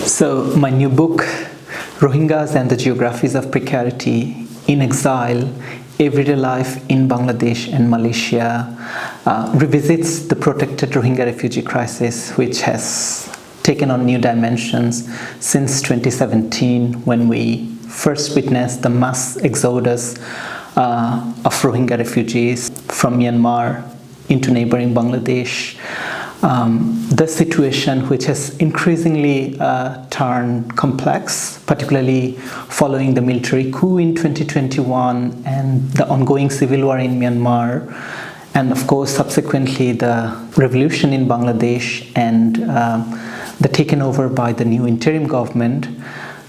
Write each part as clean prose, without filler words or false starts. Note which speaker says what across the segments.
Speaker 1: So my new book, Rohingyas and the Geographies of Precarity, in Exile, Everyday Life in Bangladesh and Malaysia, revisits the protected Rohingya refugee crisis, which has taken on new dimensions since 2017, when we first witnessed the mass exodus of Rohingya refugees from Myanmar into neighboring Bangladesh. The situation, which has increasingly turned complex, particularly following the military coup in 2021 and the ongoing civil war in Myanmar, and of course subsequently the revolution in Bangladesh and the taken over by the new interim government,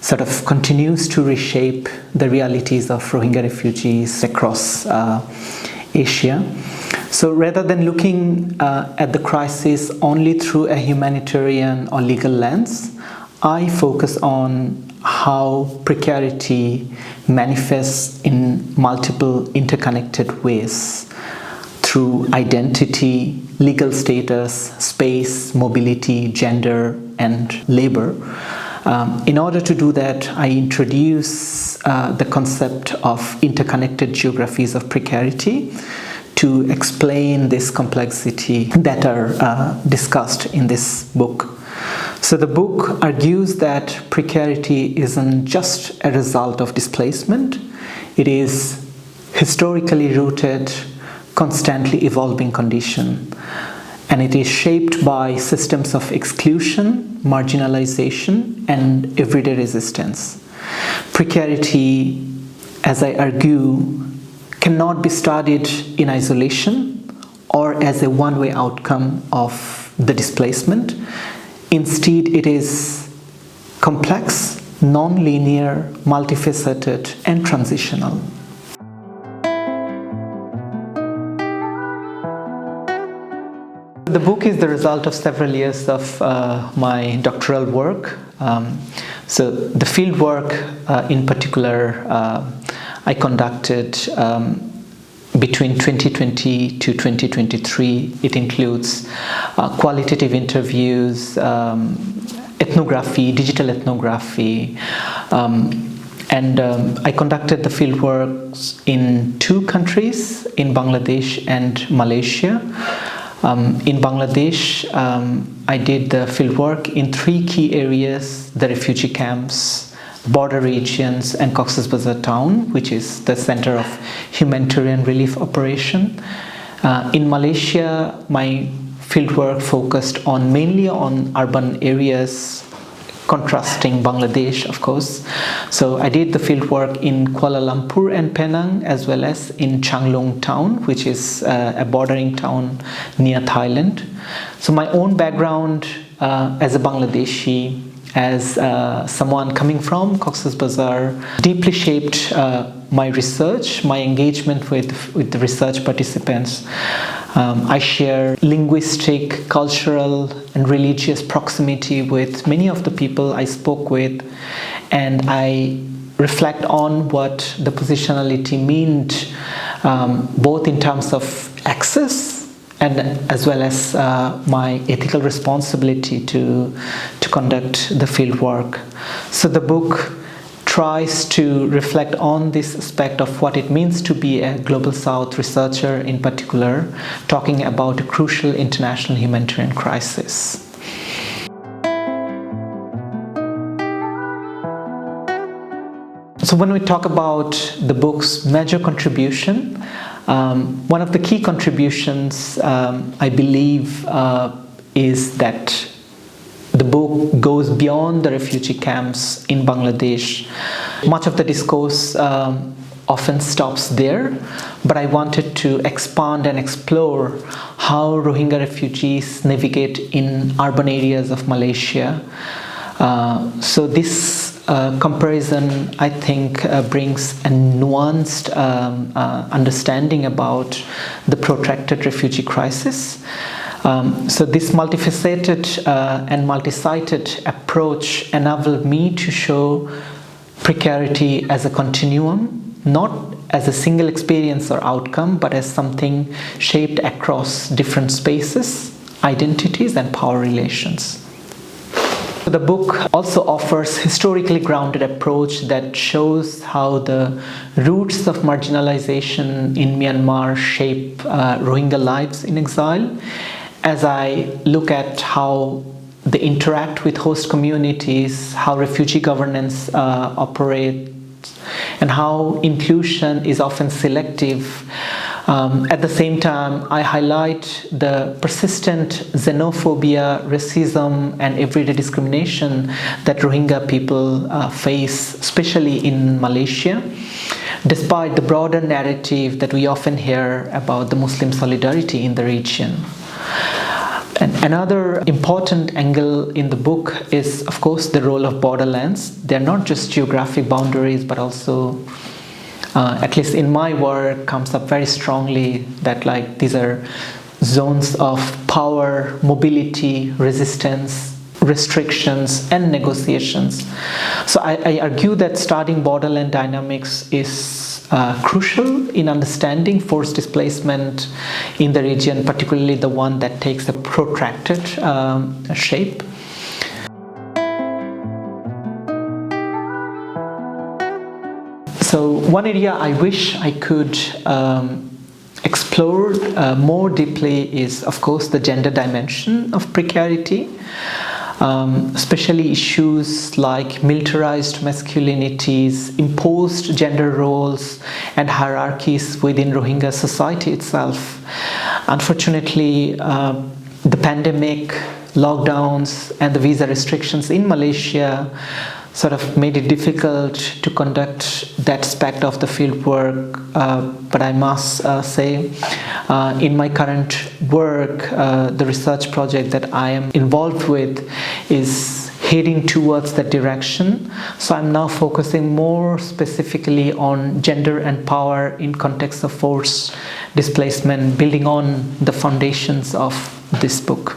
Speaker 1: sort of continues to reshape the realities of Rohingya refugees across Asia. So rather than looking at the crisis only through a humanitarian or legal lens, I focus on how precarity manifests in multiple interconnected ways through identity, legal status, space, mobility, gender, and labor. In order to do that, I introduce the concept of interconnected geographies of precarity to explain this complexity that are discussed in this book. So the book argues that precarity isn't just a result of displacement. It is historically rooted, constantly evolving condition, and it is shaped by systems of exclusion, marginalization, and everyday resistance. Precarity, as I argue, cannot be studied in isolation or as a one-way outcome of the displacement. Instead, it is complex, non-linear, multifaceted, and transitional. The book is the result of several years of my doctoral work. So the field work in particular I conducted between 2020 to 2023. It includes qualitative interviews, ethnography, digital ethnography, and I conducted the field works in 2 countries, in Bangladesh and Malaysia. In Bangladesh, I did the field work in 3 key areas: the refugee camps, border regions, and Cox's Bazar town, which is the center of humanitarian relief operation. In Malaysia, my fieldwork focused mainly on urban areas, contrasting Bangladesh, of course. So I did the fieldwork in Kuala Lumpur and Penang, as well as in Changlong town, which is a bordering town near Thailand. So my own background as a Bangladeshi, as someone coming from Cox's Bazar, deeply shaped my research, my engagement with the research participants. I share linguistic, cultural, and religious proximity with many of the people I spoke with, and I reflect on what the positionality meant, both in terms of access and as well as my ethical responsibility to conduct the field work. So the book tries to reflect on this aspect of what it means to be a Global South researcher, in particular, talking about a crucial international humanitarian crisis. So when we talk about the book's major contribution, one of the key contributions, I believe, is that the book goes beyond the refugee camps in Bangladesh. Much of the discourse often stops there, but I wanted to expand and explore how Rohingya refugees navigate in urban areas of Malaysia. So this comparison, I think, brings a nuanced understanding about the protracted refugee crisis. So this multifaceted and multi-sided approach enabled me to show precarity as a continuum, not as a single experience or outcome, but as something shaped across different spaces, identities, and power relations. The book also offers historically grounded approach that shows how the roots of marginalization in Myanmar shape Rohingya lives in exile. As I look at how they interact with host communities, how refugee governance operates, and how inclusion is often selective. At the same time, I highlight the persistent xenophobia, racism, and everyday discrimination that Rohingya people face, especially in Malaysia, despite the broader narrative that we often hear about the Muslim solidarity in the region. And another important angle in the book is, of course, the role of borderlands. They're not just geographic boundaries, but also, at least in my work, comes up very strongly that these are zones of power, mobility, resistance, restrictions, and negotiations. So I argue that studying borderland dynamics is crucial in understanding forced displacement in the region, particularly the one that takes a protracted shape. So one area I wish I could explore more deeply is, of course, the gender dimension of precarity. Especially issues like militarized masculinities, imposed gender roles, and hierarchies within Rohingya society itself. Unfortunately, the pandemic, lockdowns, and the visa restrictions in Malaysia sort of made it difficult to conduct that aspect of the field work. But I must say, in my current work, the research project that I am involved with is heading towards that direction. So I'm now focusing more specifically on gender and power in context of forced displacement, building on the foundations of this book.